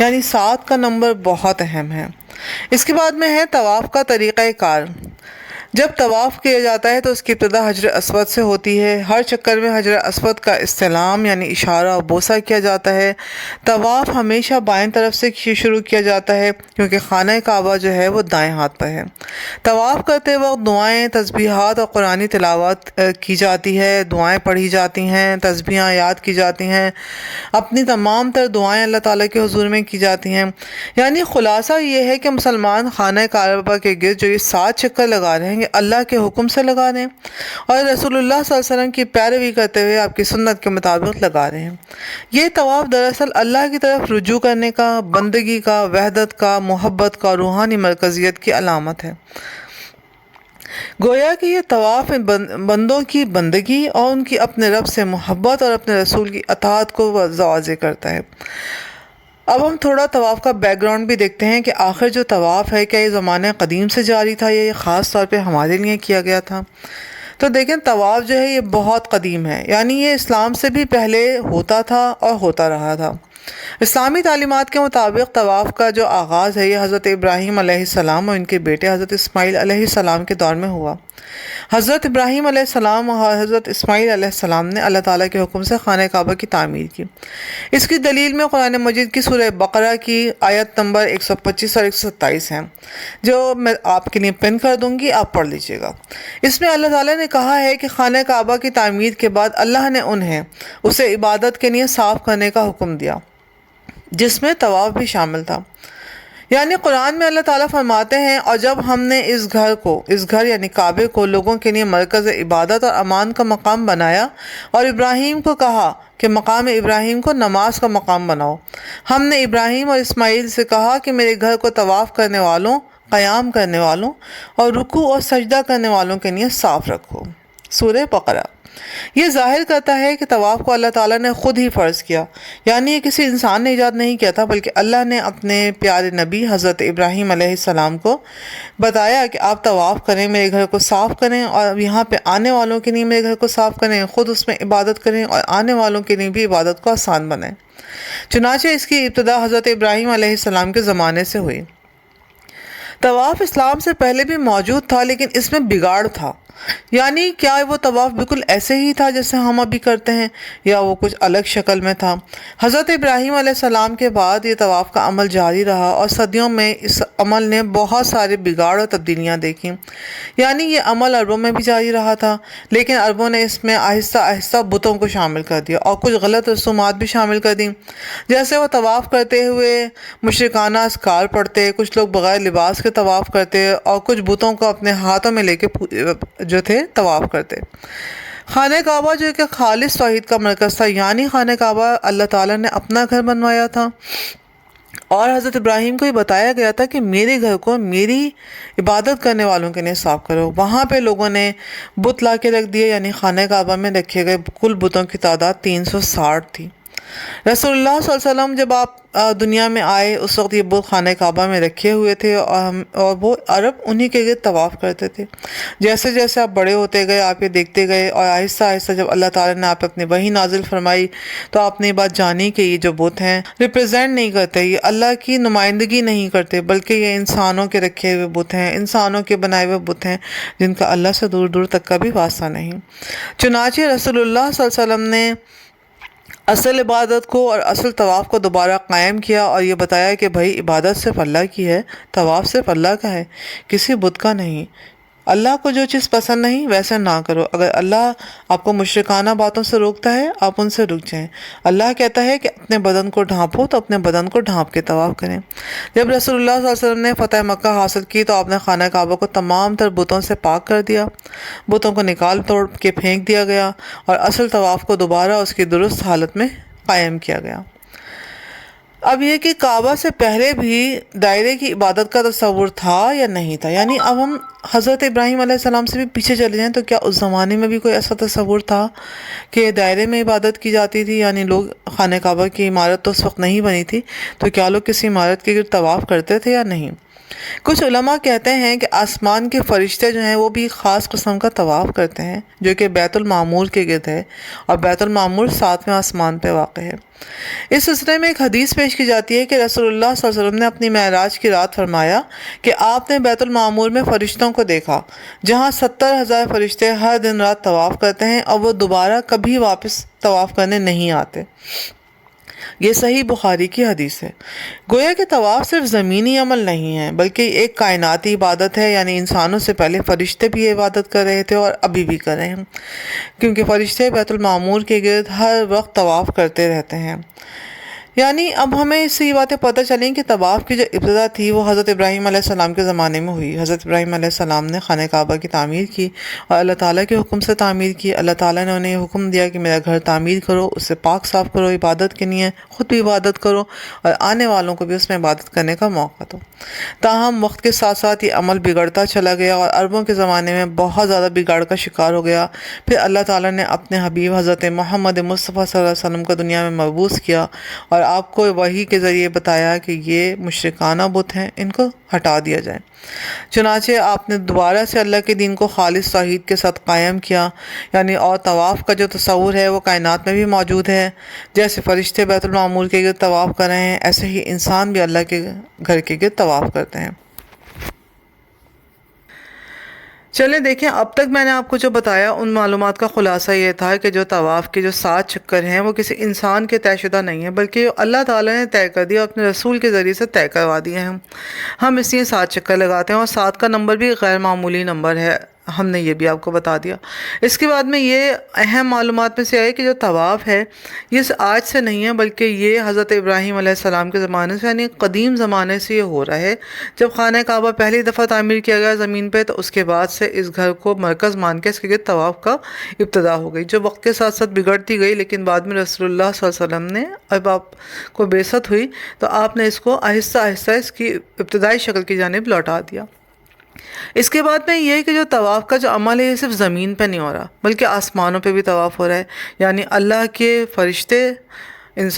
یعنی 7 کا نمبر بہت اہم ہے۔ اس کے بعد میں ہے طواف کا طریقہ کار۔ جب طواف کیا جاتا ہے تو اس کی ابتدا حجر اسود سے ہوتی ہے۔ ہر چکر میں حجر اسود کا استلام یعنی اشارہ اور بوسہ کیا جاتا ہے۔ طواف ہمیشہ بائیں طرف سے شروع کیا جاتا ہے کیونکہ خانہ کعبہ جو ہے وہ دائیں ہاتھ پر ہے۔ طواف کرتے وقت دعائیں، تسبیحات اور قرآنی تلاوت کی جاتی ہے، دعائیں پڑھی جاتی ہیں، تسبیحاں یاد کی جاتی ہیں، اپنی تمام تر دعائیں اللہ تعالیٰ کے حضور میں کی جاتی ہیں۔ یعنی خلاصہ یہ ہے کہ مسلمان خانہ کعبہ کے گرد جو یہ 7 چکر لگا رہے ہیں یہ اللہ کے حکم سے لگا رہے ہیں اور رسول اللہ صلی اللہ علیہ وسلم کی پیروی کرتے ہوئے آپ کی سنت کے مطابق لگا رہے ہیں۔ یہ طواف دراصل اللہ کی طرف رجوع کرنے کا، بندگی کا، وحدت کا، محبت کا، روحانی مرکزیت کی علامت ہے۔ گویا کہ یہ طواف بندوں کی بندگی اور ان کی اپنے رب سے محبت اور اپنے رسول کی اطاعت کو واضح کرتا ہے۔ اب ہم تھوڑا طواف کا بیک گراؤنڈ بھی دیکھتے ہیں کہ آخر جو طواف ہے کیا یہ زمانہ قدیم سے جاری تھا یا یہ خاص طور پہ ہمارے لیے کیا گیا تھا؟ تو دیکھیں طواف جو ہے یہ بہت قدیم ہے، یعنی یہ اسلام سے بھی پہلے ہوتا تھا اور ہوتا رہا تھا۔ اسلامی تعلیمات کے مطابق طواف کا جو آغاز ہے یہ حضرت ابراہیم علیہ السلام اور ان کے بیٹے حضرت اسماعیل علیہ السلام کے دور میں ہوا۔ حضرت ابراہیم علیہ السلام اور حضرت اسماعیل علیہ السلام نے اللہ تعالیٰ کے حکم سے خانہ کعبہ کی تعمیر کی۔ اس کی دلیل میں قرآن مجید کی سورہ بقرہ کی آیت نمبر 125 اور 127 ہیں، جو میں آپ کے لیے پن کر دوں گی، آپ پڑھ لیجئے گا۔ اس میں اللہ تعالیٰ نے کہا ہے کہ خانہ کعبہ کی تعمیر کے بعد اللہ نے انہیں اسے عبادت کے لیے صاف کرنے کا حکم دیا، جس میں طواف بھی شامل تھا۔ یعنی قرآن میں اللہ تعالیٰ فرماتے ہیں اور جب ہم نے اس گھر یعنی کعبے کو لوگوں کے لیے مرکز عبادت اور امان کا مقام بنایا اور ابراہیم کو کہا کہ مقام ابراہیم کو نماز کا مقام بناؤ، ہم نے ابراہیم اور اسماعیل سے کہا کہ میرے گھر کو طواف کرنے والوں، قیام کرنے والوں اور رکوع اور سجدہ کرنے والوں کے لیے صاف رکھو۔ سورہ بقرہ۔ یہ ظاہر کرتا ہے کہ طواف کو اللہ تعالیٰ نے خود ہی فرض کیا، یعنی یہ کسی انسان نے ایجاد نہیں کیا تھا، بلکہ اللہ نے اپنے پیارے نبی حضرت ابراہیم علیہ السلام کو بتایا کہ آپ طواف کریں، میرے گھر کو صاف کریں اور یہاں پہ آنے والوں کے لیے میرے گھر کو صاف کریں، خود اس میں عبادت کریں اور آنے والوں کے لیے بھی عبادت کو آسان بنائیں۔ چنانچہ اس کی ابتدا حضرت ابراہیم علیہ السلام کے زمانے سے ہوئی۔ طواف اسلام سے پہلے بھی موجود تھا لیکن اس میں بگاڑ تھا۔ یعنی کیا وہ طواف بالکل ایسے ہی تھا جیسے ہم ابھی کرتے ہیں یا وہ کچھ الگ شکل میں تھا؟ حضرت ابراہیم علیہ السلام کے بعد یہ طواف کا عمل جاری رہا اور صدیوں میں اس عمل نے بہت سارے بگاڑ اور تبدیلیاں دیکھیں۔ یعنی یہ عمل عربوں میں بھی جاری رہا تھا لیکن عربوں نے اس میں آہستہ آہستہ بتوں کو شامل کر دیا اور کچھ غلط رسومات بھی شامل کر دیں، جیسے وہ طواف کرتے ہوئے مشرکانہ اذکار پڑھتے، کچھ لوگ بغیر لباس کے طواف کرتے اور کچھ بتوں کو اپنے ہاتھوں میں لے کے جو تھے طواف کرتے۔ خانہ کعبہ جو کہ خالص توحید کا مرکز تھا، یعنی خانہ کعبہ اللہ تعالیٰ نے اپنا گھر بنوایا تھا اور حضرت ابراہیم کو یہ بتایا گیا تھا کہ میرے گھر کو میری عبادت کرنے والوں کے لیے صاف کرو۔ وہاں پہ لوگوں نے بت لا کے رکھ دیے، یعنی خانہ کعبہ میں رکھے گئے کل بتوں کی تعداد 360 تھی۔ رسول اللہ صلی اللہ علیہ وسلم جب آپ دنیا میں آئے اس وقت یہ بت خانہ کعبہ میں رکھے ہوئے تھے اور وہ عرب انہی کے گرد طواف کرتے تھے۔ جیسے جیسے آپ بڑے ہوتے گئے آپ یہ دیکھتے گئے اور آہستہ آہستہ جب اللہ تعالیٰ نے آپ پہ اپنی وحی نازل فرمائی تو آپ نے یہ بات جانی کہ یہ جو بت ہیں ریپرزینٹ نہیں کرتے، یہ اللہ کی نمائندگی نہیں کرتے، بلکہ یہ انسانوں کے رکھے ہوئے بت ہیں، انسانوں کے بنائے ہوئے بت ہیں جن کا اللہ سے دور دور تک کا بھی واسطہ نہیں۔ چنانچہ رسول اللہ صلی اللہ علیہ وسلم نے اصل عبادت کو اور اصل طواف کو دوبارہ قائم کیا اور یہ بتایا کہ بھائی عبادت صرف اللہ کی ہے، طواف صرف اللہ کا ہے، کسی بت کا نہیں۔ اللہ کو جو چیز پسند نہیں ویسے نہ کرو۔ اگر اللہ آپ کو مشرکانہ باتوں سے روکتا ہے آپ ان سے رک جائیں۔ اللہ کہتا ہے کہ اپنے بدن کو ڈھانپو تو اپنے بدن کو ڈھانپ کے طواف کریں۔ جب رسول اللہ صلی اللہ علیہ وسلم نے فتح مکہ حاصل کی تو آپ نے خانہ کعبہ کو تمام تر بتوں سے پاک کر دیا، بتوں کو نکال توڑ کے پھینک دیا گیا اور اصل طواف کو دوبارہ اس کی درست حالت میں قائم کیا گیا۔ اب یہ کہ کعبہ سے پہلے بھی دائرے کی عبادت کا تصور تھا یا نہیں تھا، یعنی اب ہم حضرت ابراہیم علیہ السلام سے بھی پیچھے چلے جائیں تو کیا اس زمانے میں بھی کوئی ایسا تصور تھا کہ دائرے میں عبادت کی جاتی تھی؟ یعنی لوگ خانہ کعبہ کی عمارت تو اس وقت نہیں بنی تھی، تو کیا لوگ کسی عمارت کے گرد طواف کرتے تھے یا نہیں؟ کچھ علماء کہتے ہیں کہ آسمان کے فرشتے جو ہیں وہ بھی خاص قسم کا طواف کرتے ہیں جو کہ بیت المعمور کے گرد ہے، اور بیت المعمور 7ویں آسمان پہ واقع ہے۔ اس سلسلے میں ایک حدیث پیش کی جاتی ہے کہ رسول اللہ صلی اللہ علیہ وسلم نے اپنی معراج کی رات فرمایا کہ آپ نے بیت المعمور میں فرشتوں کو دیکھا جہاں 70,000 فرشتے ہر دن رات طواف کرتے ہیں اور وہ دوبارہ کبھی واپس طواف کرنے نہیں آتے۔ یہ صحیح بخاری کی حدیث ہے۔ گویا کہ طواف صرف زمینی عمل نہیں ہے بلکہ ایک کائناتی عبادت ہے، یعنی انسانوں سے پہلے فرشتے بھی یہ عبادت کر رہے تھے اور ابھی بھی کر رہے ہیں، کیونکہ فرشتے بیت المعمور کے گرد ہر وقت طواف کرتے رہتے ہیں۔ یعنی اب ہمیں اس سے یہ باتیں پتہ چلیں کہ طواف کی جو ابتدا تھی وہ حضرت ابراہیم علیہ السلام کے زمانے میں ہوئی۔ حضرت ابراہیم علیہ السلام نے خانہ کعبہ کی تعمیر کی اور اللہ تعالیٰ کے حکم سے تعمیر کی۔ اللہ تعالیٰ نے انہیں یہ حکم دیا کہ میرا گھر تعمیر کرو، اسے پاک صاف کرو، عبادت کے لیے خود بھی عبادت کرو اور آنے والوں کو بھی اس میں عبادت کرنے کا موقع دو۔ تاہم وقت کے ساتھ ساتھ یہ عمل بگڑتا چلا گیا اور عربوں کے زمانے میں بہت زیادہ بگاڑ کا شکار ہو گیا۔ پھر اللہ تعالیٰ نے اپنے حبیب حضرت محمد مصطفیٰ صلی اللہ علیہ وسلم کو دنیا میں مبعوث کیا اور آپ کو وحی کے ذریعے بتایا کہ یہ مشرکانہ بت ہیں، ان کو ہٹا دیا جائے۔ چنانچہ آپ نے دوبارہ سے اللہ کے دین کو خالص توحید کے ساتھ قائم کیا، یعنی اور طواف کا جو تصور ہے وہ کائنات میں بھی موجود ہے۔ جیسے فرشتے بیت المعمور کے گرد طواف کر رہے ہیں، ایسے ہی انسان بھی اللہ کے گھر کے گرد طواف کرتے ہیں۔ چلیں دیکھیں، اب تک میں نے آپ کو جو بتایا ان معلومات کا خلاصہ یہ تھا کہ جو طواف کے جو 7 چکر ہیں وہ کسی انسان کے طے شدہ نہیں ہیں بلکہ اللہ تعالیٰ نے طے کر دیا، اپنے رسول کے ذریعے سے طے کروا دیے ہیں۔ ہم اس لیے 7 چکر لگاتے ہیں اور 7 کا نمبر بھی غیر معمولی نمبر ہے، ہم نے یہ بھی آپ کو بتا دیا۔ اس کے بعد میں یہ اہم معلومات میں سے ہے کہ جو طواف ہے یہ آج سے نہیں ہے بلکہ یہ حضرت ابراہیم علیہ السلام کے زمانے سے، یعنی قدیم زمانے سے یہ ہو رہا ہے۔ جب خانہ کعبہ پہلی دفعہ تعمیر کیا گیا زمین پہ تو اس کے بعد سے اس گھر کو مرکز مان کے اس کے گرد طواف کا ابتدا ہو گئی، جو وقت کے ساتھ ساتھ بگڑتی گئی، لیکن بعد میں رسول اللہ صلی اللہ علیہ وسلم نے، اب آپ کو بعثت ہوئی تو آپ نے اس کو آہستہ آہستہ اس کی ابتدائی شکل کی جانب لوٹا دیا۔ اس کے بعد میں یہ کہ جو طواف کا جو عمل ہے یہ صرف زمین پہ نہیں ہو رہا بلکہ آسمانوں پہ بھی طواف ہو رہا ہے، یعنی اللہ کے فرشتے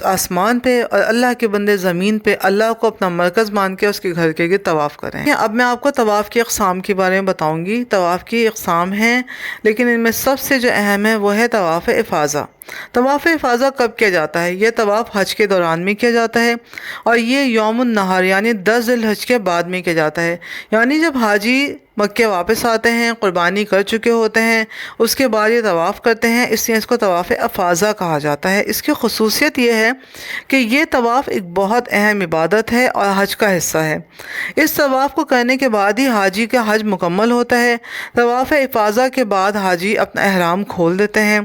آسمان پہ اور اللہ کے بندے زمین پہ اللہ کو اپنا مرکز مان کے اس کے گھر کے گرد طواف کریں۔ اب میں آپ کو طواف کی اقسام کے بارے میں بتاؤں گی۔ طواف کی اقسام ہیں لیکن ان میں سب سے جو اہم ہے وہ ہے طواف افاضہ۔ طواف افاضہ کب کیا جاتا ہے؟ یہ طواف حج کے دوران میں کیا جاتا ہے اور یہ یوم النحر یعنی 10 ذی الحج کے بعد میں کیا جاتا ہے، یعنی جب حاجی مکے واپس آتے ہیں، قربانی کر چکے ہوتے ہیں، اس کے بعد یہ طواف کرتے ہیں، اس لیے اس کو طواف افاضہ کہا جاتا ہے۔ اس کی خصوصیت یہ ہے کہ یہ طواف ایک بہت اہم عبادت ہے اور حج کا حصہ ہے۔ اس طواف کو کرنے کے بعد ہی حاجی کا حج مکمل ہوتا ہے۔ طواف افاضہ کے بعد حاجی اپنا احرام کھول دیتے ہیں۔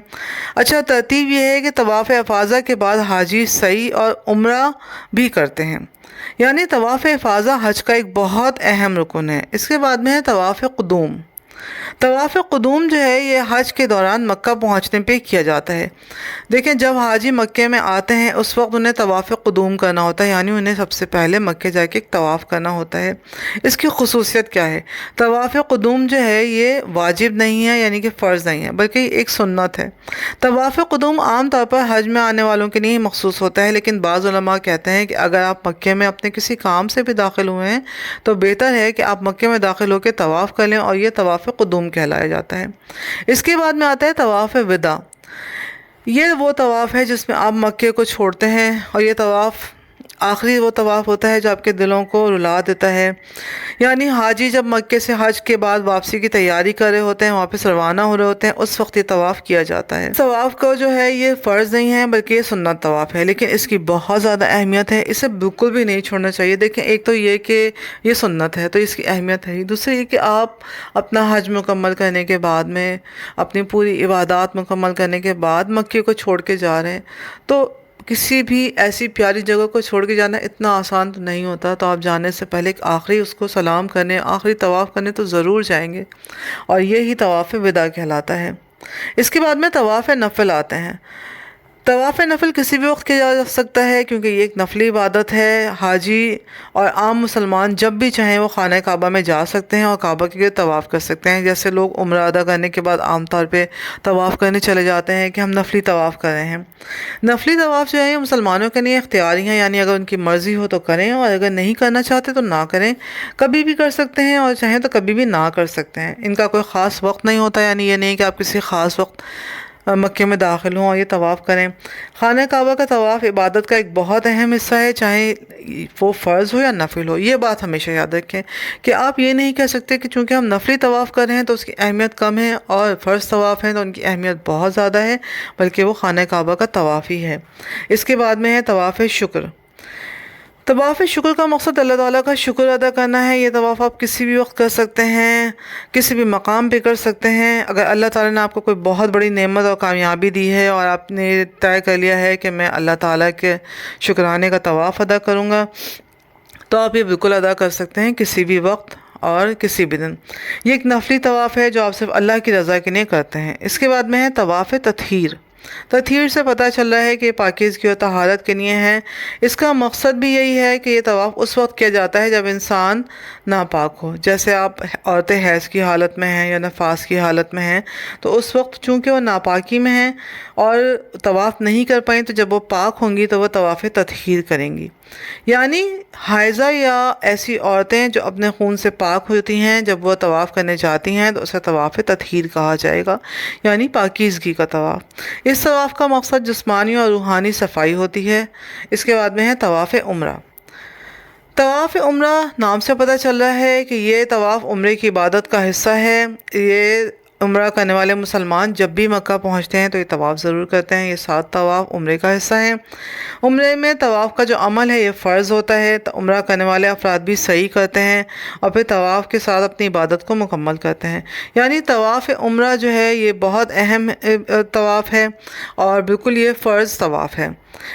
اچھا، ترتیب یہ ہے کہ طواف افاضہ کے بعد حاجی سعی اور عمرہ بھی کرتے ہیں، یعنی طواف افاضہ حج کا ایک بہت اہم رکن ہے۔ اس کے بعد میں ہے طواف قدوم۔ طواف قدوم جو ہے یہ حج کے دوران مکہ پہنچنے پہ کیا جاتا ہے۔ دیکھیں، جب حاجی مکے میں آتے ہیں اس وقت انہیں طواف قدوم کرنا ہوتا ہے، یعنی انہیں سب سے پہلے مکے جا کے ایک طواف کرنا ہوتا ہے۔ اس کی خصوصیت کیا ہے؟ طواف قدوم جو ہے یہ واجب نہیں ہے، یعنی کہ فرض نہیں ہے، بلکہ یہ ایک سنت ہے۔ طواف قدوم عام طور پر حج میں آنے والوں کے لیے مخصوص ہوتا ہے، لیکن بعض علماء کہتے ہیں کہ اگر آپ مکے میں اپنے کسی کام سے بھی داخل ہوئے ہیں تو بہتر ہے کہ آپ مکے میں داخل ہو کے طواف کر لیں، اور یہ طواف قدوم کہلایا جاتا ہے۔ اس کے بعد میں آتا ہے طواف وداع۔ یہ وہ طواف ہے جس میں آپ مکے کو چھوڑتے ہیں اور یہ طواف آخری وہ طواف ہوتا ہے جو آپ کے دلوں کو رلا دیتا ہے، یعنی حاجی جب مکے سے حج کے بعد واپسی کی تیاری کر رہے ہوتے ہیں، واپس روانہ ہو رہے ہوتے ہیں، اس وقت یہ طواف کیا جاتا ہے۔ طواف کو جو ہے یہ فرض نہیں ہے بلکہ یہ سنت طواف ہے، لیکن اس کی بہت زیادہ اہمیت ہے، اسے بالکل بھی نہیں چھوڑنا چاہیے۔ دیکھیں، ایک تو یہ کہ یہ سنت ہے تو اس کی اہمیت ہے ہی، دوسرے یہ کہ آپ اپنا حج مکمل کرنے کے بعد میں اپنی پوری عبادات مکمل کرنے کے بعد مکے کو چھوڑ کے جا رہے ہیں، تو کسی بھی ایسی پیاری جگہ کو چھوڑ کے جانا اتنا آسان تو نہیں ہوتا، تو آپ جانے سے پہلے ایک آخری اس کو سلام کرنے، آخری طواف کرنے تو ضرور جائیں گے، اور یہی طواف وداع کہلاتا ہے۔ اس کے بعد میں طواف نفل آتے ہیں۔ طواف نفل کسی بھی وقت کیا جا سکتا ہے کیونکہ یہ ایک نفلی عبادت ہے۔ حاجی اور عام مسلمان جب بھی چاہیں وہ خانہ کعبہ میں جا سکتے ہیں اور کعبہ کے گرد طواف کر سکتے ہیں، جیسے لوگ عمرہ ادا کرنے کے بعد عام طور پہ طواف کرنے چلے جاتے ہیں کہ ہم نفلی طواف کر رہے ہیں۔ نفلی طواف جو ہے یہ مسلمانوں کے لیے اختیاری ہیں، یعنی اگر ان کی مرضی ہو تو کریں اور اگر نہیں کرنا چاہتے تو نہ کریں۔ کبھی بھی کر سکتے ہیں اور چاہیں تو کبھی بھی نہ کر سکتے ہیں۔ ان کا کوئی خاص وقت نہیں ہوتا، یعنی یہ نہیں کہ آپ کسی خاص وقت مکے میں داخل ہوں اور یہ طواف کریں۔ خانہ کعبہ کا طواف عبادت کا ایک بہت اہم حصہ ہے، چاہے وہ فرض ہو یا نفل ہو۔ یہ بات ہمیشہ یاد رکھیں کہ آپ یہ نہیں کہہ سکتے کہ چونکہ ہم نفلی طواف کر رہے ہیں تو اس کی اہمیت کم ہے اور فرض طواف ہیں تو ان کی اہمیت بہت زیادہ ہے، بلکہ وہ خانہ کعبہ کا طواف ہی ہے۔ اس کے بعد میں ہے طواف شکر۔ طواف شکر کا مقصد اللہ تعالیٰ کا شکر ادا کرنا ہے۔ یہ طواف آپ کسی بھی وقت کر سکتے ہیں، کسی بھی مقام پہ کر سکتے ہیں۔ اگر اللہ تعالیٰ نے آپ کو کوئی بہت بڑی نعمت اور کامیابی دی ہے اور آپ نے طے کر لیا ہے کہ میں اللہ تعالیٰ کے شکرانے کا طواف ادا کروں گا، تو آپ یہ بالکل ادا کر سکتے ہیں کسی بھی وقت اور کسی بھی دن۔ یہ ایک نفلی طواف ہے جو آپ صرف اللہ کی رضا کے لیے کرتے ہیں۔ اس کے بعد میں ہے طواف تطہیر۔ تطہیر سے پتہ چل رہا ہے کہ یہ پاکیزگی اور طہارت کے لیے ہے۔ اس کا مقصد بھی یہی ہے کہ یہ طواف اس وقت کیا جاتا ہے جب انسان ناپاک ہو، جیسے آپ عورتیں حیض کی حالت میں ہیں یا نفاس کی حالت میں ہیں تو اس وقت چونکہ وہ ناپاکی میں ہیں اور طواف نہیں کر پائیں تو جب وہ پاک ہوں گی تو وہ طواف تطہیر کریں گی۔ یعنی حائضہ یا ایسی عورتیں جو اپنے خون سے پاک ہوتی ہیں جب وہ طواف کرنے جاتی ہیں تو اسے طواف تطہیر کہا جائے گا، یعنی پاکیزگی کا طواف۔ اس طواف کا مقصد جسمانی اور روحانی صفائی ہوتی ہے۔ اس کے بعد میں ہے طواف عمرہ۔ طواف عمرہ نام سے پتہ چل رہا ہے کہ یہ طواف عمرے کی عبادت کا حصہ ہے۔ یہ عمرہ کرنے والے مسلمان جب بھی مکہ پہنچتے ہیں تو یہ طواف ضرور کرتے ہیں۔ یہ 7 طواف عمرے کا حصہ ہیں۔ عمرے میں طواف کا جو عمل ہے یہ فرض ہوتا ہے۔ عمرہ کرنے والے افراد بھی صحیح کرتے ہیں اور پھر طواف کے ساتھ اپنی عبادت کو مکمل کرتے ہیں۔ یعنی طواف عمرہ جو ہے یہ بہت اہم طواف ہے اور بالکل یہ فرض طواف ہے۔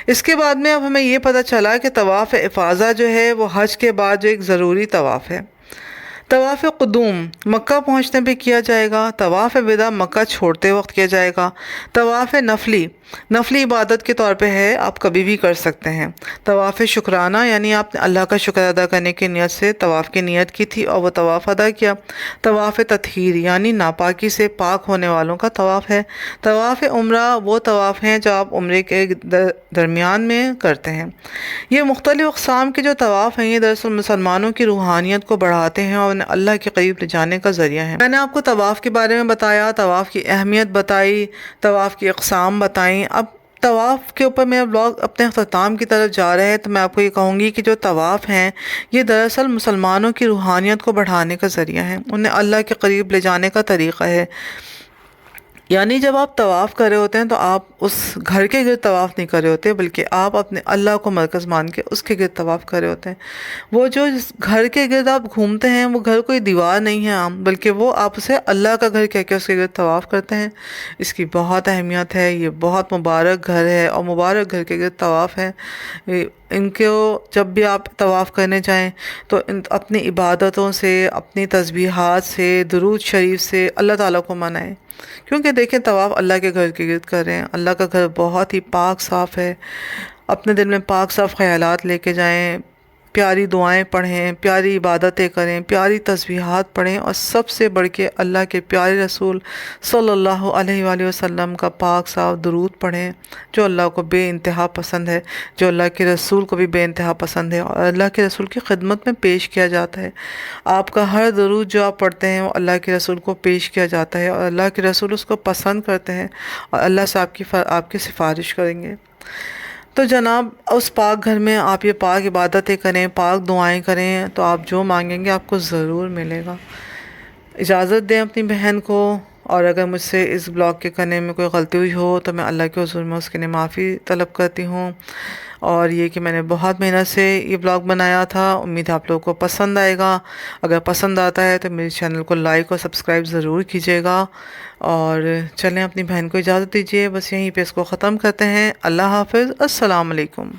اس کے بعد میں اب ہمیں یہ پتہ چلا کہ طواف افاضہ جو ہے وہ حج کے بعد جو ایک ضروری طواف ہے۔ طواف قدوم مکہ پہنچنے پہ کیا جائے گا۔ طواف وداع مکہ چھوڑتے وقت کیا جائے گا۔ طواف نفلی عبادت کے طور پہ ہے، آپ کبھی بھی کر سکتے ہیں۔ طواف شکرانہ یعنی آپ نے اللہ کا شکر ادا کرنے کی نیت سے طواف کی نیت کی تھی اور وہ طواف ادا کیا۔ طواف تطہیر یعنی ناپاکی سے پاک ہونے والوں کا طواف ہے۔ طواف عمرہ وہ طواف ہیں جو آپ عمرے کے درمیان میں کرتے ہیں۔ یہ مختلف اقسام کے جو طواف ہیں یہ دراصل مسلمانوں کی روحانیت کو بڑھاتے ہیں اور انہیں اللہ کے قریب لے جانے کا ذریعہ ہے۔ میں نے آپ کو طواف کے بارے میں بتایا، طواف کی اہمیت بتائی، طواف کی اقسام بتائیں۔ اب طواف کے اوپر میرا بلاگ اپنے اختتام کی طرف جا رہا ہے تو میں آپ کو یہ کہوں گی کہ جو طواف ہیں یہ دراصل مسلمانوں کی روحانیت کو بڑھانے کا ذریعہ ہے، انہیں اللہ کے قریب لے جانے کا طریقہ ہے۔ یعنی جب آپ طواف کر رہے ہوتے ہیں تو آپ اس گھر کے گرد طواف نہیں کر رہے ہوتے بلکہ آپ اپنے اللہ کو مرکز مان کے اس کے گرد طواف کر رہے ہوتے ہیں۔ وہ جو گھر کے گرد آپ گھومتے ہیں وہ گھر کوئی دیوار نہیں ہے عام، بلکہ وہ آپ اسے اللہ کا گھر کہہ کے اس کے گرد طواف کرتے ہیں۔ اس کی بہت اہمیت ہے، یہ بہت مبارک گھر ہے اور مبارک گھر کے گرد طواف ہے۔ ان کو جب بھی آپ طواف کرنے جائیں تو اپنی عبادتوں سے، اپنی تسبیحات سے، درود شریف سے اللہ تعالیٰ کو منائیں، کیونکہ دیکھیں طواف اللہ کے گھر کے گرد کر رہے ہیں۔ اللہ کا گھر بہت ہی پاک صاف ہے۔ اپنے دل میں پاک صاف خیالات لے کے جائیں، پیاری دعائیں پڑھیں، پیاری عبادتیں کریں، پیاری تسبیحات پڑھیں اور سب سے بڑھ کے اللہ کے پیارے رسول صلی اللہ علیہ وآلہ وسلم کا پاک صاف درود پڑھیں جو اللہ کو بے انتہا پسند ہے، جو اللہ کے رسول کو بھی بے انتہا پسند ہے اور اللہ کے رسول کی خدمت میں پیش کیا جاتا ہے۔ آپ کا ہر درود جو آپ پڑھتے ہیں وہ اللہ کے رسول کو پیش کیا جاتا ہے اور اللہ کے رسول اس کو پسند کرتے ہیں اور اللہ سے آپ کی سفارش کریں گے۔ تو جناب اس پاک گھر میں آپ یہ پاک عبادتیں کریں، پاک دعائیں کریں تو آپ جو مانگیں گے آپ کو ضرور ملے گا۔ اجازت دیں اپنی بہن کو، اور اگر مجھ سے اس بلاگ کے کرنے میں کوئی غلطی ہوئی ہو تو میں اللہ کے حضور میں اس کے لیے معافی طلب کرتی ہوں، اور یہ کہ میں نے بہت محنت سے یہ بلاگ بنایا تھا۔ امید ہے آپ لوگوں کو پسند آئے گا۔ اگر پسند آتا ہے تو میرے چینل کو لائک اور سبسکرائب ضرور کیجیے گا، اور چلیں اپنی بہن کو اجازت دیجیے، بس یہیں پہ اس کو ختم کرتے ہیں۔ اللہ حافظ، السلام علیکم۔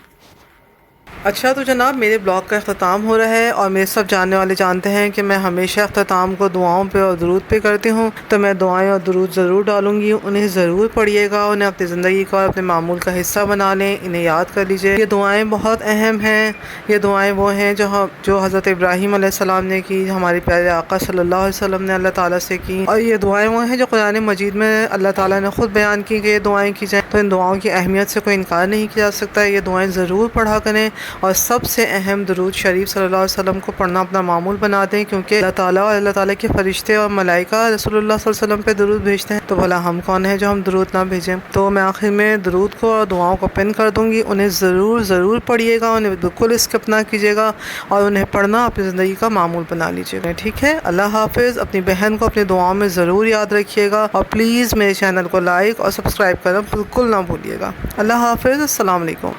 اچھا تو جناب میرے بلاگ کا اختتام ہو رہا ہے، اور میرے سب جاننے والے جانتے ہیں کہ میں ہمیشہ اختتام کو دعاؤں پہ اور درود پہ کرتی ہوں، تو میں دعائیں اور درود ضرور ڈالوں گی، انہیں ضرور پڑھیے گا، انہیں اپنی زندگی کا اور اپنے معمول کا حصہ بنا لیں، انہیں یاد کر لیجئے۔ یہ دعائیں بہت اہم ہیں، یہ دعائیں وہ ہیں جو حضرت ابراہیم علیہ السلام نے کی، ہمارے پیارے آقا صلی اللہ علیہ وسلم نے اللہ تعالیٰ سے کی، اور یہ دعائیں وہ ہیں جو قرآن مجید میں اللہ تعالیٰ نے خود بیان کی کہ یہ دعائیں کی جائیں، تو ان دعاؤں کی اہمیت سے کوئی انکار نہیں کیا جا سکتا ہے۔ یہ دعائیں ضرور پڑھا کریں، اور سب سے اہم درود شریف صلی اللہ علیہ وسلم کو پڑھنا اپنا معمول بنا دیں، کیونکہ اللہ تعالیٰ اور اللہ تعالیٰ کے فرشتے اور ملائکہ رسول اللہ صلی اللہ علیہ وسلم پہ درود بھیجتے ہیں، تو بھلا ہم کون ہیں جو ہم درود نہ بھیجیں۔ تو میں آخر میں درود کو اور دعاؤں کو پن کر دوں گی، انہیں ضرور پڑھیے گا، انہیں بالکل اسکپ نہ کیجیے گا، اور انہیں پڑھنا اپنی زندگی کا معمول بنا لیجیے گا، ٹھیک ہے؟ اللہ حافظ۔ اپنی بہن کو اپنی دعاؤں میں ضرور یاد رکھیے گا، اور پلیز میرے چینل کو لائک اور سبسکرائب کرنا بالکل نہ بھولیے گا۔ اللہ حافظ، السلام علیکم۔